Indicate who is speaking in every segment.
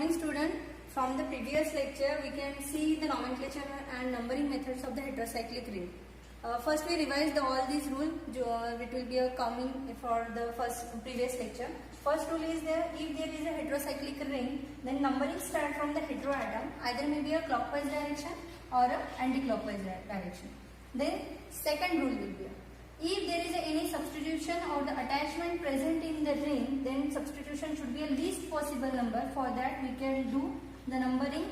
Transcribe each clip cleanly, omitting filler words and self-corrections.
Speaker 1: morning student. From the previous lecture we can see the nomenclature and numbering methods of the heterocyclic ring. First we revised all these rules which will be coming for the previous lecture. First rule is there, if there is a heterocyclic ring, then numbering start from the heteroatom, either may be a clockwise direction or a anti-clockwise direction. Then second rule will be, if there is any substitution or the attachment present in the ring, then substitution should be a least possible number. For that we can do the numbering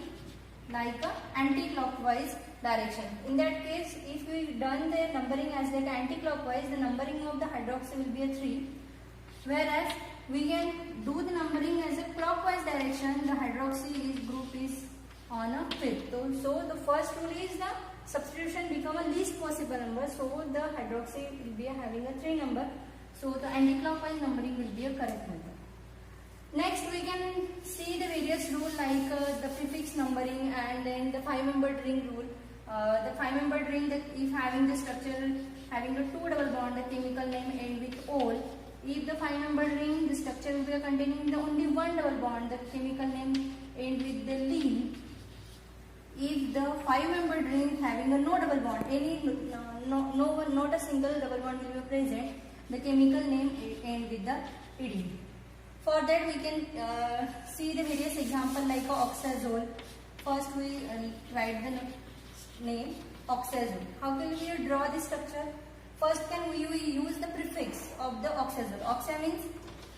Speaker 1: like a anti-clockwise direction. In that case, if we done the numbering as like anti-clockwise, the numbering of the hydroxy will be a 3. Whereas we can do the numbering as a clockwise direction, the hydroxy group is on a 5th. So the first rule is the substitution become a least possible number. So the hydroxy will be having a 3 number. So the anti-clockwise numbering will be a correct method. Next we can see the various rules like the prefix numbering and then the 5-membered ring rule. The 5-membered ring, that if having the structure having a 2 double bond, the chemical name end with ol. If the 5-membered ring, the structure will be containing the only 1 double bond, the chemical name end with the lean. If the 5-membered ring having a no double bond, not a single double bond will be present, the chemical name end with the ed. For that we can see the various example like oxazole. First we write the name oxazole. How can we draw the structure? First can we use the prefix of the oxazole. Oxa means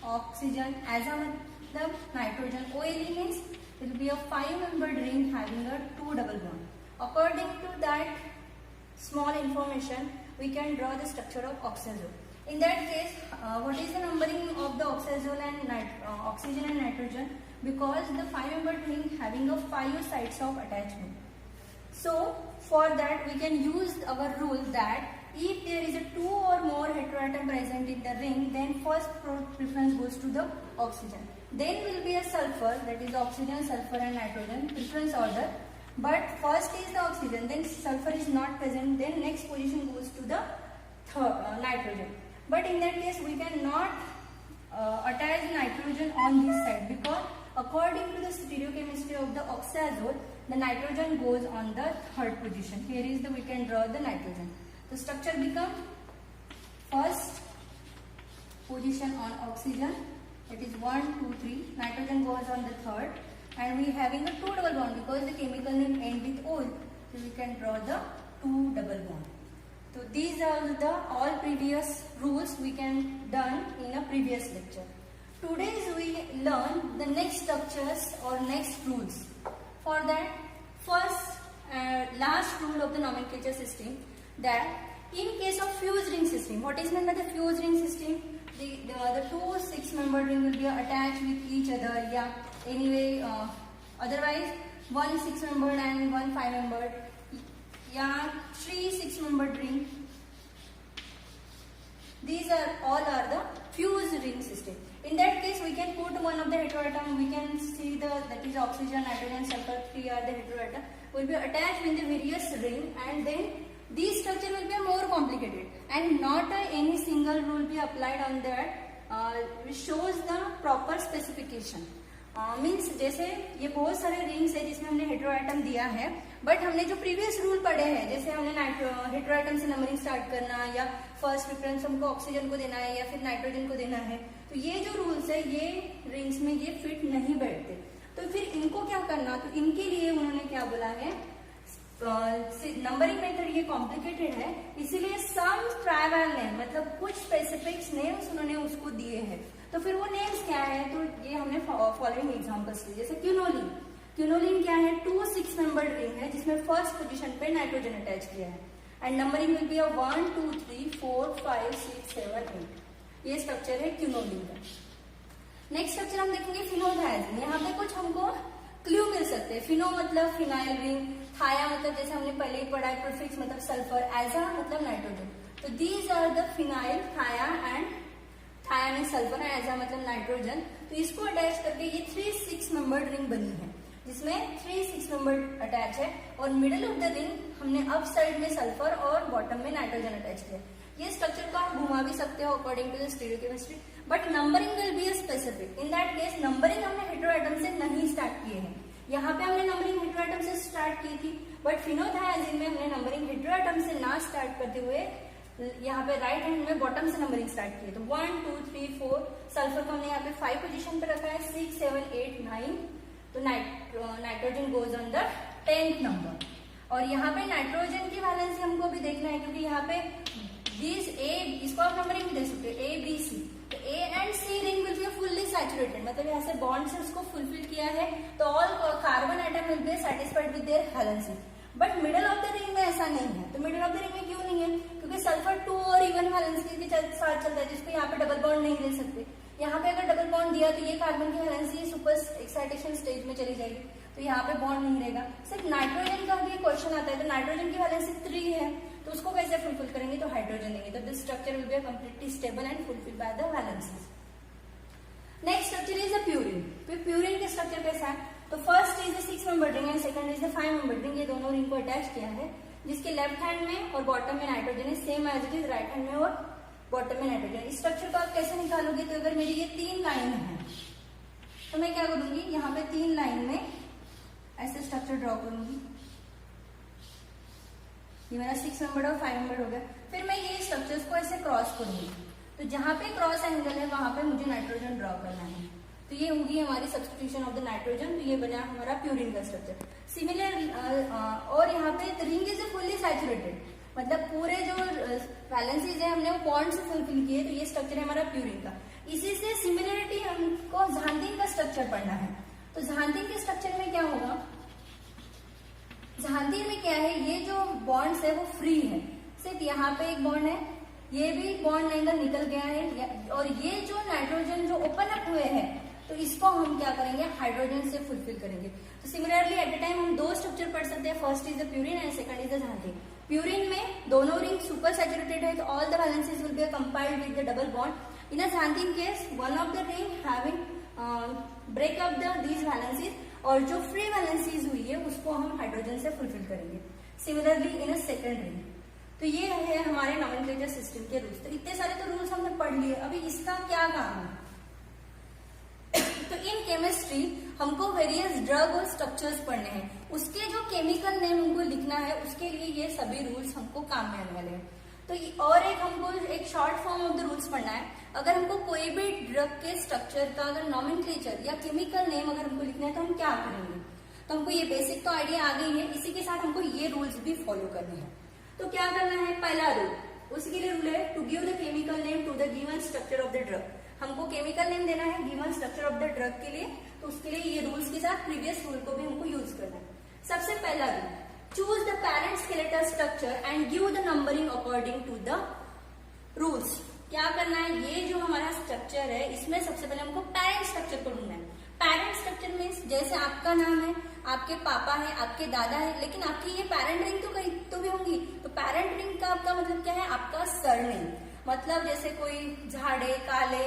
Speaker 1: oxygen, aza matlab nitrogen, OLE means it will be a 5-membered ring having a 2 double bond. According to that small information, we can draw the structure of oxazole. In that case, what is the numbering of the oxazole and oxygen and nitrogen? Because the 5-membered ring having a 5 sites of attachment. So for that we can use our rule that if there is a 2 or more heteroatom present in the ring, then first preference goes to the oxygen. Then will be a sulfur, that is oxygen, sulfur and nitrogen, preference order. But first is the oxygen, then sulfur is not present, then next position goes to the nitrogen. But in that case we cannot attach nitrogen on this side, because according to the stereochemistry of the oxazole, the nitrogen goes on the 3rd position. Here is the, we can draw the nitrogen. The structure becomes first position on oxygen, that is 1, 2, 3, nitrogen goes on the 3rd, and we having a 2 double bond because the chemical name end with ol, so we can draw the 2 double bond. So these are the all previous rules we can done in a previous lecture. Today we learn the next structures or next rules. For that, first last rule of the nomenclature system, that in case of fused ring system, what is meant by the fused ring system? The 2 6-membered ring will be attached with each other. Yeah. Anyway, otherwise 1 6-membered and 1 5-membered. Yeah, 3 6-membered ring. These are all the fused ring system. In that case, we can put one of the heteroatom. We can see that is oxygen, nitrogen, sulfur. 3 are the heteroatom. Will be attached in the various ring, and then this structure will be more complicated, and not any single rule be applied on that, which shows the proper specification. Means जैसे ये बहुत सारे rings है जिसमें हमने heteroatom दिया है, but हमने जो प्रीवियस रूल पढ़े हैं, जैसे हमने हेटेरोएटम से नंबरिंग स्टार्ट करना, या फर्स्ट प्रेफरेंस हमको ऑक्सीजन को देना है या फिर नाइट्रोजन को देना है, तो ये जो रूल्स है ये रिंग्स में ये फिट नहीं बैठते. तो फिर इनको क्या करना, तो इनके लिए उन्होंने क्या बोला है, नंबरिंग मेथड ये कॉम्प्लिकेटेड है, इसीलिए सम ट्राइवल नेम, मतलब कुछ स्पेसिफिक नेम्स उन्होंने उसको दिए हैं. तो फिर वो नेम्स क्या है, तो ये हमने फॉलोइंग एग्जांपल्स लिए. जैसे क्यूनोलिन. क्यूनोलिन क्या है, 2 6-membered रिंग है जिसमें फर्स्ट पोजीशन पे नाइट्रोजन अटैच किया है, एंड नंबरिंग विल बी 1 2 3 4 5 6 7 8. ये स्ट्रक्चर है क्यूनोलिन का. नेक्स्ट स्ट्रक्चर हम देखेंगे फिनोथायाजीन. यहाँ पे कुछ हमको क्लू मिल सकते हैं. फिनो मतलब फिनाइल रिंग, थाया मतलब जैसे हमने पहले ही पढ़ा है प्रीफिक्स मतलब सल्फर, एजा मतलब नाइट्रोजन. तो दीज आर द फिनाइल, थाया एंड थाया में सल्फर है, एजा मतलब नाइट्रोजन. तो इसको अटैच करके ये 3 6-membered रिंग बनी है, जिसमें 3 6-membered अटैच है, और मिडिल ऑफ द रिंग हमने अप साइड में सल्फर और बॉटम में नाइट्रोजन अटैच किया. ये स्ट्रक्चर को आप घुमा भी सकते हो according to the stereochemistry, but numbering will be specific. In that case numbering हमने हेटेरोएटम से नहीं स्टार्ट की है. यहाँ पे हमने नंबरिंग हेटेरोएटम से स्टार्ट की थी, बट फिनोथायाजीन में हमने नंबरिंग हेटेरोएटम से ना स्टार्ट करते हुए यहाँ पे राइट हैंड में बॉटम से नंबरिंग स्टार्ट की है। तो 1 2 3 4 सल्फर को हमने यहाँ पे 5 पोजीशन पे रखा है, 6 7 8 9, तो nitrogen goes on the 10th number. और यहाँ पे नाइट्रोजन की वैलेंसी हमको अभी देखना है, क्योंकि यहाँ पे इसको आप नंबरिंग दे सकते हो A B C, तो A and C ring will be fully saturated, मतलब यहाँ से बॉन्ड से उसको फुलफिल किया है, तो all carbon atom will be satisfied with their valency. But middle of the ring में ऐसा नहीं है। तो मिडल ऑफ द रिंग में क्यों नहीं है? क्योंकि सल्फर 2 और इवन वैलेंसी के साथ चलता है, जिसको यहाँ पे डबल बॉन्ड नहीं दे सकते। यहाँ पे अगर डबल बॉन्ड दिया तो ये कार्बन की वैलेंसी सुपर एक्साइटेशन स्टेज में चली जाएगी, तो यहाँ पे बॉन्ड नहीं रहेगा। सिर्फ नाइट्रोजन का भी क्वेश्चन आता है, तो नाइट्रोजन की वैलेंसी 3 है, तो उसको कैसे फुलफिल करेंगे? तो हाइड्रोजन देंगे, तो this structure will be completely stable and fulfil by the valencies. Next structure is a purine. फिर प्यूरिन का स्ट्रक्चर कैसा है? तो first is the 6 member ring and second is the 5 member ring. ये दोनों रिंग को अटैच किया है, जिसके लेफ्ट हैंड में और बॉटम में नाइट्रोजन है, same as it is right hand में और बॉटम में नाइट्रोजन। इस स्ट्रक्चर को आप कैसे निकालोगे? तो अगर मेरी ये 3 लाइन है, तो मैं क्या करूंगी, यहाँ पे 3 लाइन में ऐसे स्ट्रक्चर ड्रॉ करूंगी। ये मेरा 6 मेंबर और 5 मेंबर हो गया। फिर मैं ये स्ट्रक्चर्स को ऐसे क्रॉस करूंगी, तो जहां पे क्रॉस एंगल है वहां पे मुझे नाइट्रोजन ड्रॉ करना है। तो ये होगी हमारी सब्स्टिट्यूशन ऑफ द नाइट्रोजन, तो ये बना हमारा प्यूरिन का स्ट्रक्चर। सिमिलर और यहाँ पे रिंग इज फुल्ली सैचुरेटेड, मतलब पूरे जो वैलेंसीज है हमने वो बॉन्ड से फुलफिल किए, तो ये स्ट्रक्चर है हमारा प्यूरिन का। इसी से सिमिलरिटी हमको ज़ांथिन का स्ट्रक्चर पढ़ना है। तो ज़ांथिन के स्ट्रक्चर में क्या होगा? ज़ांथिन में क्या है, ये जो बॉन्ड्स है वो फ्री है, सिर्फ यहाँ पे एक बॉन्ड है, ये भी बॉन्ड एंगल निकल गया है, और ये जो नाइट्रोजन जो ओपन अप हुए हैं, तो इसको हम क्या करेंगे? हाइड्रोजन से फुलफिल करेंगे। तो सिमिलरली एट अ टाइम हम 2 स्ट्रक्चर पढ़ सकते हैं, first is the purine and second is the xanthine. Purine में दोनों रिंग सुपर सैचुरेटेड है, तो all the valencies will be compiled with the double bond. In a xanthine case one of the ring having break up these valencies, और जो free valencies हुई है उसको हम हाइड्रोजन से फुलफिल करेंगे। Similarly in a second ring. तो ये है हमारे नोमेनक्लेचर सिस्टम के रूल्स। तो इतने सारे तो रूल्स हमने पढ़ लिए, अभी इसका क्या काम है? तो इन केमिस्ट्री हमको वेरियस ड्रग और स्ट्रक्चर्स पढ़ने हैं, उसके जो केमिकल नेम हमको लिखना है, उसके लिए ये सभी रूल्स हमको काम में आने वाले हैं। तो और एक हमको एक short form of the rules पढ़ना है। अगर हमको कोई भी ड्रग के स्ट्रक्चर का अगर नोमेनक्लेचर या केमिकल नेम अगर हमको लिखना है तो हम क्या करेंगे? तो हमको ये बेसिक तो आइडिया आ गई है, इसी के साथ हमको ये रूल्स भी फॉलो करने हैं। तो क्या करना है? पहला रूल, उसके लिए रूल है to give the chemical name to the given structure of the drug. हमको केमिकल नेम देना है given structure of the drug के लिए, तो उसके लिए ये रूल्स के साथ प्रीवियस रूल को भी हमको यूज करना है। सबसे पहला rule, choose the parent skeletal structure and give the numbering according to the rules. क्या करना है? ये जो हमारा स्ट्रक्चर है इसमें सबसे पहले हमको पैरेंट स्ट्रक्चर को ढूंढना है। पैरेंट स्ट्रक्चर मीन्स जैसे आपका नाम है, आपके पापा है, आपके दादा है, लेकिन आपकी ये पैरेंट रिंग तो कहीं तो भी होंगी। तो पैरेंट रिंग का आपका मतलब क्या है? आपका सरनेम, मतलब जैसे कोई झाड़े, काले,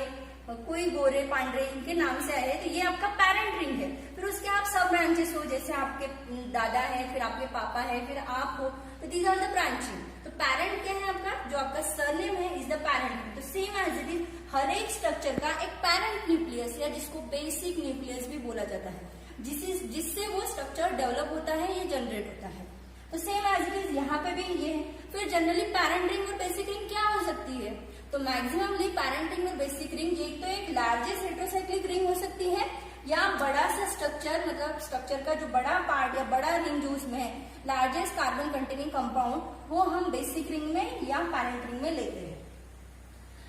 Speaker 1: कोई गोरे, पांडरे, इनके नाम से आए तो ये आपका पैरेंट रिंग है। फिर उसके आप सब ब्रांचेस हो, जैसे आपके दादा है, फिर आपके पापा है, फिर आप हो, तो दीज आर द ब्रांचिंग। तो पैरेंट क्या है आपका? जो आपका सरनेम है इज द पैरेंट। तो सेम एज इट इज हर एक स्ट्रक्चर का एक पैरेंट न्यूक्लियस या जिसको बेसिक न्यूक्लियस भी बोला जाता है, जिससे वो स्ट्रक्चर डेवलप होता है, ये जनरेट होता है। तो सेम एज इट इज यहाँ पे भी ये है। फिर जनरली पैरेंट रिंग और बेसिक रिंग क्या हो सकती है? तो मैक्सिममली पैरेंट रिंग और बेसिक रिंग ये तो एक लार्जेस्ट हेटेरोसाइक्लिक रिंग हो सकती है, या बड़ा सा स्ट्रक्चर, मतलब स्ट्रक्चर का जो बड़ा पार्ट या बड़ा रिंग जो उसमें है, लार्जेस्ट कार्बन कंटेनिंग कंपाउंड, वो हम बेसिक रिंग में या पैरेंट रिंग में लेते हैं।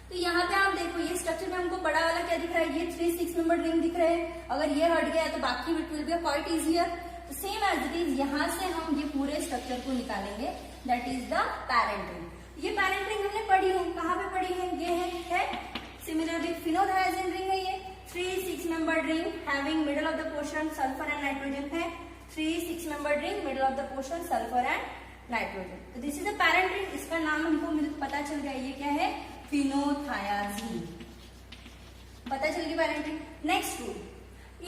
Speaker 1: तो यहाँ पे आप देखो ये स्ट्रक्चर में हमको बड़ा वाला क्या दिख रहा है? ये 3-6 मेंबर रिंग दिख रहे हैं। अगर ये हट गया तो बाकी it will B quite easier. तो सेम एज इट इज यहाँ से हम ये पूरे स्ट्रक्चर को निकालेंगे, that is the parent ring. ये पैरेंट रिंग हमने पढ़ी है, कहाँ पे पढ़ी है? ये है सिमिलरली फिनोथायाजीन रिंग है ये, 3-6 member ring having middle of the portion sulphur and nitrogen है। 3-6 member ring, middle of the portion sulphur and nitrogen. तो this is the parent ring. इसका नाम हमको पता चल गया, ये क्या है? फिनोथायाजीन। पता चल गई parent ring. Next rule,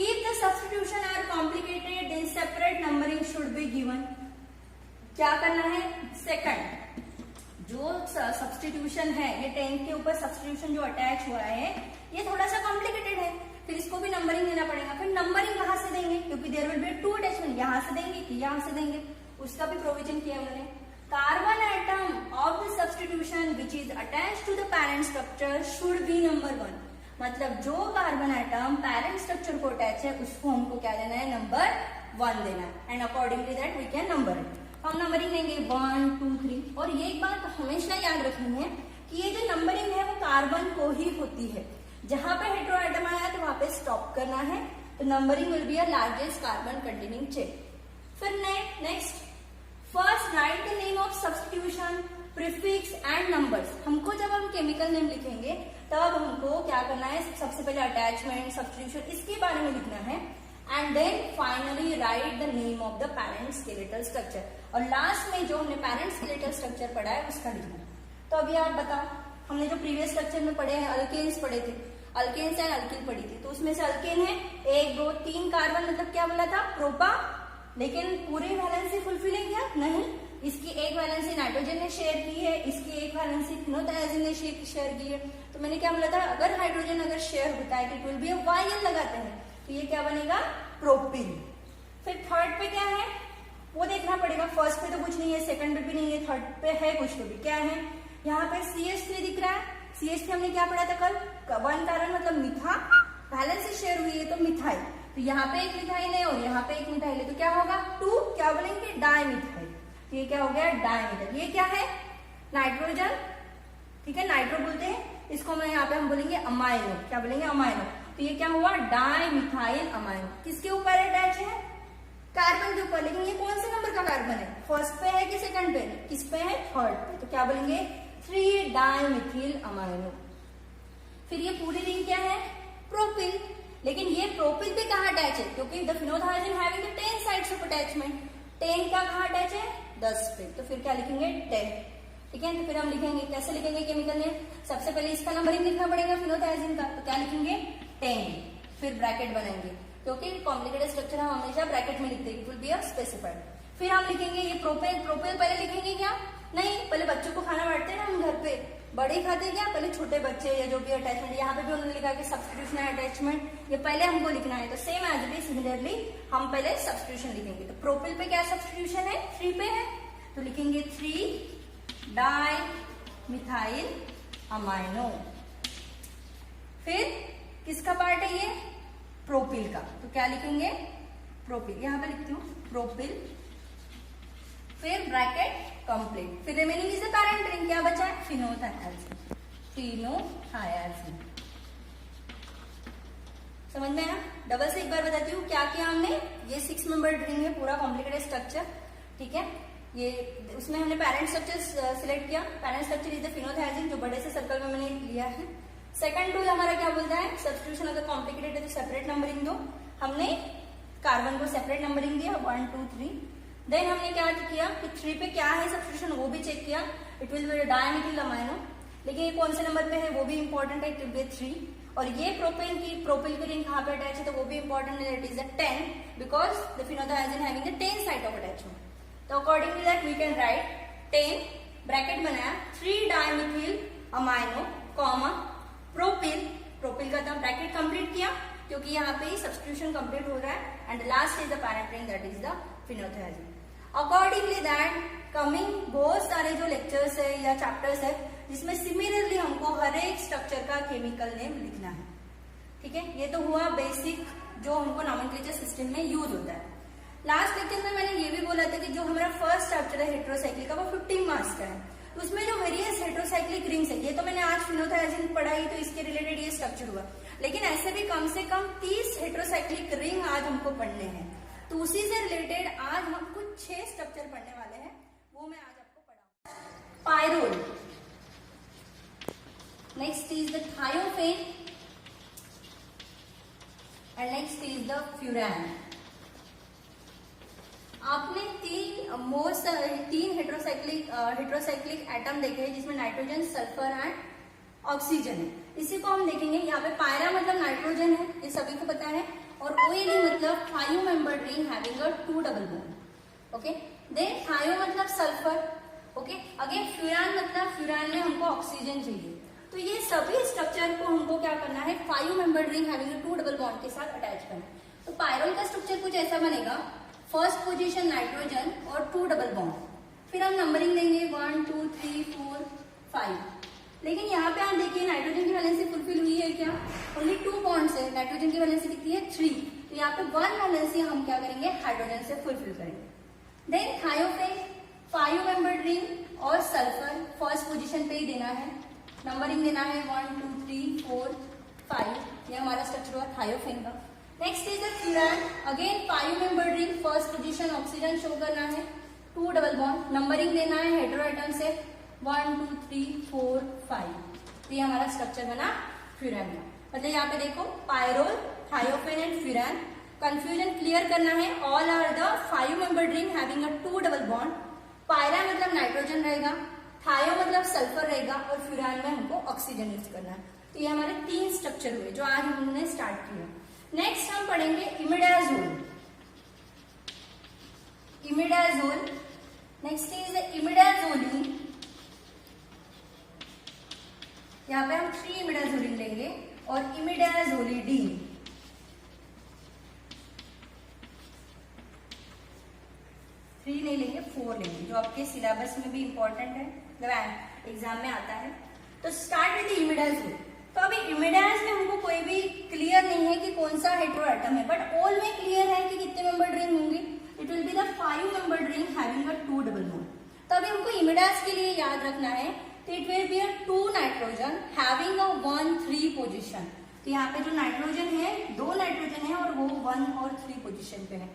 Speaker 1: if the substitution are complicated then separate numbering should be given। क्या करना है? सेकंड, जो सब्स्टिट्यूशन है, ये 10 के ऊपर सब्स्टिट्यूशन जो अटैच हुआ है ये थोड़ा सा कॉम्प्लिकेटेड है, फिर इसको भी नंबरिंग देना पड़ेगा। फिर नंबरिंग कहाँ से देंगे? क्योंकि देयर विल बी 2 यहाँ से देंगे कि यहाँ से देंगे, उसका भी प्रोविजन किया उन्होंने। Carbon atom of the substitution which is attach to the parent structure should be number 1। मतलब जो कार्बन एटम पैरेंट स्ट्रक्चर को अटैच है उसको हमको क्या देना है, नंबर 1 देना है। And accordingly that we can number it. हम नंबरिंग लेंगे 1 2 3। और ये एक बात हमेशा याद रखनी है कि ये जो नंबरिंग है वो कार्बन को ही होती है। जहां पे हेटेरो एटम आया तो वहां पे स्टॉप करना है। तो numbering will be a largest carbon containing chain. फिर next, first write the name of substitution, prefix and numbers. हमको जब हम केमिकल नेम लिखेंगे तब हमको क्या करना है, सबसे पहले अटैचमेंट, सब्स्टिट्यूशन, इसके बारे में लिखना है। And then finally write the name of the parent skeletal structure. और लास्ट में जो हमने पैरेंट स्केलेटल स्ट्रक्चर पढ़ा है उसका लिखना है। तो अभी आप बताओ, हमने जो प्रीवियस स्ट्रक्चर में पढ़े हैं अल्केन्स पढ़े थे, अल्केन्स एंड अल्किल पढ़ी थी। तो उसमें से अल्केन है 1 2 3 कार्बन, मतलब क्या बोला था, प्रोपा। लेकिन पूरी वैलेंसी फुलफिल है क्या, नहीं। इसकी एक वैलेंसी नाइट्रोजन ने शेयर की है, इसकी एक वैलेंसी फिनोथायाजिन ने शेयर की है। तो मैंने क्या बोला था, अगर हाइड्रोजन अगर शेयर होता है तो it will be a vial लगाते हैं, तो ये क्या बनेगा, प्रोपिल। फिर थर्ड पे क्या है वो देखना पड़ेगा। फर्स्ट पे तो कुछ नहीं है, सेकंड पे भी नहीं है, थर्ड पे है कुछ तो भी। क्या है, यहाँ पे CH3 दिख रहा है। CH3 हमने क्या पढ़ा था कल, 1 कार्बन मतलब मिथा, वैलेंसी शेयर हुई है तो मिथाइल। तो यहाँ पे एक मिथाइल है और यहाँ पे एक मिथाइल है, तो क्या होगा 2, क्या बोलेंगे, डाइमिथाइल। तो ये क्या हो गया, डाइमिथाइल। ये क्या है, नाइट्रोजन, ठीक है, नाइट्रो बोलते हैं इसको। मैं यहाँ पे हम बोलेंगे अमाइनो, क्या बोलेंगे, अमाइनो। तो ये क्या हुआ, डाइमिथाइल अमाइनो। किसके ऊपर अटैच है, कार्बन के ऊपर। लेकिन ये कौन से नंबर का कार्बन है, फर्स्ट पे है कि सेकंड पे, किस पे है, थर्ड पे। तो क्या बोलेंगे, 3 डाइमिथिल अमाइनो। फिर ये पूरी रिंग क्या है, प्रोपिल। लेकिन ये प्रोपिल पे कहाँ अटैच है, क्योंकि the phenothiazine having 10 sides of attachment. 10 का कहाँ अटैच है, 10 पे। तो फिर क्या लिखेंगे, 10, ठीक है। तो फिर हम लिखेंगे, कैसे लिखेंगे केमिकल नेम, सबसे पहले इसका नंबरिंग लिखना पड़ेगा फिनोथायाजिन का। तो क्या लिखेंगे, 10, फिर ब्रैकेट बनाएंगे, क्योंकि कॉम्प्लिकेटेड स्ट्रक्चर हम हमेशा ब्रैकेट में लिखते हैं, it will be a specified. फिर हम लिखेंगे ये प्रोपेल। प्रोपेल पहले लिखेंगे क्या, नहीं, पहले बच्चों को खाना बांटते हैं ना हम घर पे, बड़े खाते हैं क्या, पहले छोटे बच्चे या जो भी अटैचमेंट। यहाँ पे भी उन्होंने लिखा कि सब्स्टिट्यूशन है अटैचमेंट, ये पहले हमको लिखना है। तो same as it is similarly हम पहले सब्स्टिट्यूशन लिखेंगे। तो प्रोपेल पे क्या सब्स्टिट्यूशन है, 3 पे है, तो लिखेंगे 3 डाई मिथाइल अमाइनो। फिर किसका पार्ट है ये, प्रोपिल का। तो क्या लिखेंगे, प्रोपिल, यहां पे लिखती हूँ प्रोपिल, फिर ब्रैकेट कंप्लीट, फिर remaining is the parent ring. क्या बचा है, फिनोथायाजिन, फिनोथायाजिन। समझ में आया, डबल से एक बार बताती हूँ क्या किया हमने। ये 6 मेंबर रिंग है, पूरा कॉम्प्लिकेटेड स्ट्रक्चर, ठीक है। ये उसमें हमने पैरेंट स्ट्रक्चर सिलेक्ट किया। पैरेंट स्ट्रक्चर इज द फिनोथायाजिन, जो बड़े से सर्कल में मैंने लिया है। सेकंड रूल हमारा क्या बोलता है, सब्स्टिट्यूशन अगर कॉम्प्लिकेटेड है तो सेपरेट नंबरिंग दो। हमने कार्बन को सेपरेट नंबरिंग दिया 1 2 3। देन हमने क्या किया कि 3 पे क्या है सब्स्टिट्यूशन वो भी चेक किया, इट विल बी डाइमिथिल अमाइनो। लेकिन ये कौन से नंबर पे है वो भी इंपॉर्टेंट है, इट विल बी 3। और ये प्रोपिल की रिंग कहाँ पे अटैच है तो वो भी इंपॉर्टेंट है, that is the 10, because the phenothiazine having the 10 site of attachment. तो according to that we can write 10 bracket बनाया 3 dimethyl amino comma propyl. Propyl का तो ब्रैकेट कंप्लीट किया क्योंकि यहाँ पे ही सब्स्टिट्यूशन कंप्लीट हो रहा है। And last is the parent ring, that is the phenothiazine. Accordingly that coming बहुत सारे जो लेक्चर्स है या चैप्टर्स है जिसमें सिमिलरली हमको हर एक स्ट्रक्चर का केमिकल नेम लिखना है, ठीक है। ये तो हुआ बेसिक जो हमको नॉमेनक्लेचर सिस्टम में यूज होता है। लास्ट लेक्चर में मैंने ये भी बोला था कि जो हमारा फर्स्ट चैप्टर है हेटेरोसाइक्लिक का वो 15 मार्क्स का है। उसमें जो वेरियस हेटेरोसाइक्लिक रिंग्स है, ये तो मैंने आज फिनोथायाजिन पढ़ाई तो इसके रिलेटेड ये स्ट्रक्चर हुआ, लेकिन ऐसे भी कम से कम 30 हेटेरोसाइक्लिक रिंग आज हमको पढ़ने हैं। तो उसी से रिलेटेड आज हम कुछ 6 स्ट्रक्चर पढ़ने वाले हैं, वो मैं आज आपको पढ़ाऊंगा। Pyrrole, next is the thiophene and next is the furan. आपने तीन हेटेरोसाइक्लिक एटम देखे हैं जिसमें नाइट्रोजन, सल्फर एंड ऑक्सीजन है। इसी को हम देखेंगे। यहाँ पे पायरा मतलब नाइट्रोजन है, ये सभी को पता है, और ओएल मतलब thio membered ring having a 2 double bond, okay. Then thio मतलब सल्फर, ओके। अगेन फ्यूरान मतलब फ्यूरान में हमको ऑक्सीजन चाहिए। तो ये सभी स्ट्रक्चर को हमको क्या करना है, 5 membered ring having a 2 double bond के साथ अटैच करना है। तो पायरोल का स्ट्रक्चर कुछ ऐसा बनेगा, फर्स्ट पोजीशन नाइट्रोजन और 2 डबल बॉन्ड, फिर हम नंबरिंग देंगे 1 2 3 4 5। लेकिन यहाँ पे आप देखिए नाइट्रोजन की वैलेंसी फुलफिल हुई है क्या? ओनली 2 बॉन्ड्स है, नाइट्रोजन की वैलेंसी कितनी है 3, तो यहाँ पे 1 वैलेंसी हम क्या करेंगे हाइड्रोजन से फुलफिल करेंगे। देन थायोफेन 5 मेंबर्ड रिंग और सल्फर फर्स्ट पोजीशन पे ही देना है, नंबरिंग देना है 1 2 3 4 5, ये हमारा स्ट्रक्चर हुआ थायोफेन का। Next is the furan, again 5 membered ring first position, oxygen show करना है, 2 डबल बॉन्ड, नंबरिंग देना है हेटेरो एटम से 1 2 3 4 5, तो ये हमारा स्ट्रक्चर बना फ्यूरान का। मतलब यहाँ पे देखो pyrrole, thiophene and furan, confusion clear करना है, all are the 5 membered ring having a 2 double bond, pyra मतलब नाइट्रोजन रहेगा, थायो मतलब सल्फर रहेगा और फ्यूरान में हमको ऑक्सीजन यूज करना है। तो ये हमारे 3 स्ट्रक्चर हुए जो आज हमने स्टार्ट किया। नेक्स्ट हम पढ़ेंगे इमिडाजोल। इमिडाजोल, नेक्स्ट इज इमिडाजोलिन, यहाँ पे हम 3 इमिडाजोलिन लेंगे और इमिडाजोलिडीन। 3 नहीं लेंगे 4 लेंगे, जो आपके सिलेबस में भी इंपॉर्टेंट है, मतलब एग्जाम में आता है। तो स्टार्ट विद इमिडाजोल। तो अभी इमिडाज में हमको कोई भी क्लियर नहीं है कि कौन सा हेटेरो एटम है, बट ऑल में क्लियर है कि कितने मेंबर्ड रिंग होंगे, it will be the 5 membered ring having a 2 double bond. तो अभी हमको इमिडाज के लिए याद रखना है, तो it will be a 2 nitrogen having a 1 3 position. तो यहाँ पे जो नाइट्रोजन है 2 नाइट्रोजन है और वो 1 और 3 पोजीशन पे है।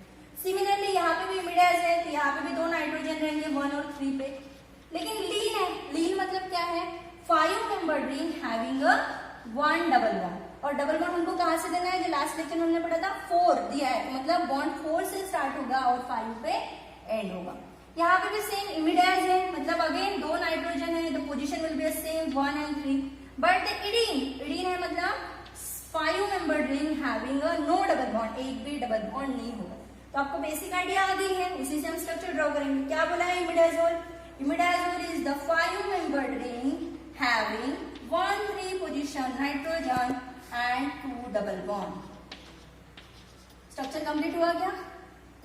Speaker 1: सिमिलरली यहाँ पे भी इमिडाज है, तो यहाँ पे भी 2 नाइट्रोजन रहेंगे 1 और 3 पे। लेकिन लीन है, लीन मतलब क्या है 5 मेंबर्ड रिंग हैविंग अ 1 डबल बॉन्ड, और डबल बॉन्ड हमको कहाँ से देना है, जो लास्ट लेक्चर में हमने पढ़ा था 4 दिया है, मतलब बॉन्ड 4 से स्टार्ट होगा और 5 पे एंड होगा। यहाँ पे भी सेम इमिडाज है, मतलब अगेन 2 नाइट्रोजन है, the position will be same 1 and 3, but the indene, indene है मतलब 5 membered ring having a no double bond, एक भी डबल बॉन्ड नहीं होगा। तो आपको बेसिक आइडिया आ गई है, उसी से हम स्ट्रक्चर ड्रॉ करेंगे। क्या बोला है imidazole? Imidazole is the 5 membered ring having 1 3 position nitrogen and 2 double bond. Structure complete हुआ क्या?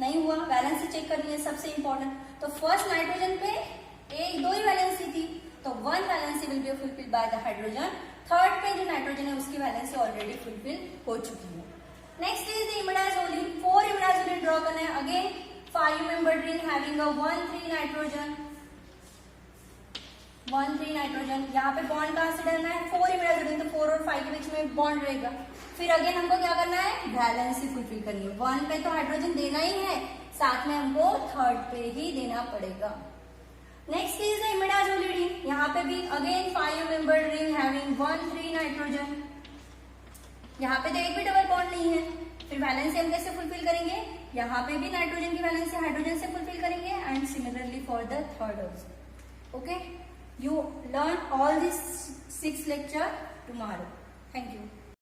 Speaker 1: नहीं हुआ, वैलेंसी चेक करनी है सबसे इंपॉर्टेंट। तो फर्स्ट नाइट्रोजन पे 1 2 ही वैलेंसी थी, तो 1 valency will be fulfil by the hydrogen, third पे जो नाइट्रोजन है उसकी वैलेंसी ऑलरेडी फुलफिल हो चुकी है। नेक्स्ट इज द इमिडाजोलिन, 4 इमिडाजोलिन ड्रॉ करना है, अगेन 5 मेंबर्ड रिंग हैविंग अ 1 3 नाइट्रोजन 1 3 नाइट्रोजन। यहाँ पे बॉन्ड कहाँ से डालना है 4 इमिडाजोलिन, तो 4 और 5 के बीच में बॉन्ड रहेगा। फिर अगेन हमको क्या करना है वैलेंसी फुलफिल करनी है, 1 पे तो हाइड्रोजन देना ही है, साथ में हमको थर्ड पे ही देना पड़ेगा। नेक्स्ट इज द इमिडाजोलिडीन, यहाँ पे भी again 5 membered ring having 1 3 nitrogen, यहाँ पे तो एक भी डबल बॉन्ड नहीं है। फिर वैलेंसी हम कैसे फुलफिल करेंगे, यहाँ पे भी नाइट्रोजन की वैलेंसी हाइड्रोजन से फुलफिल करेंगे, and similarly for the third also. Okay, you learn all these 6 lecture tomorrow. Thank you.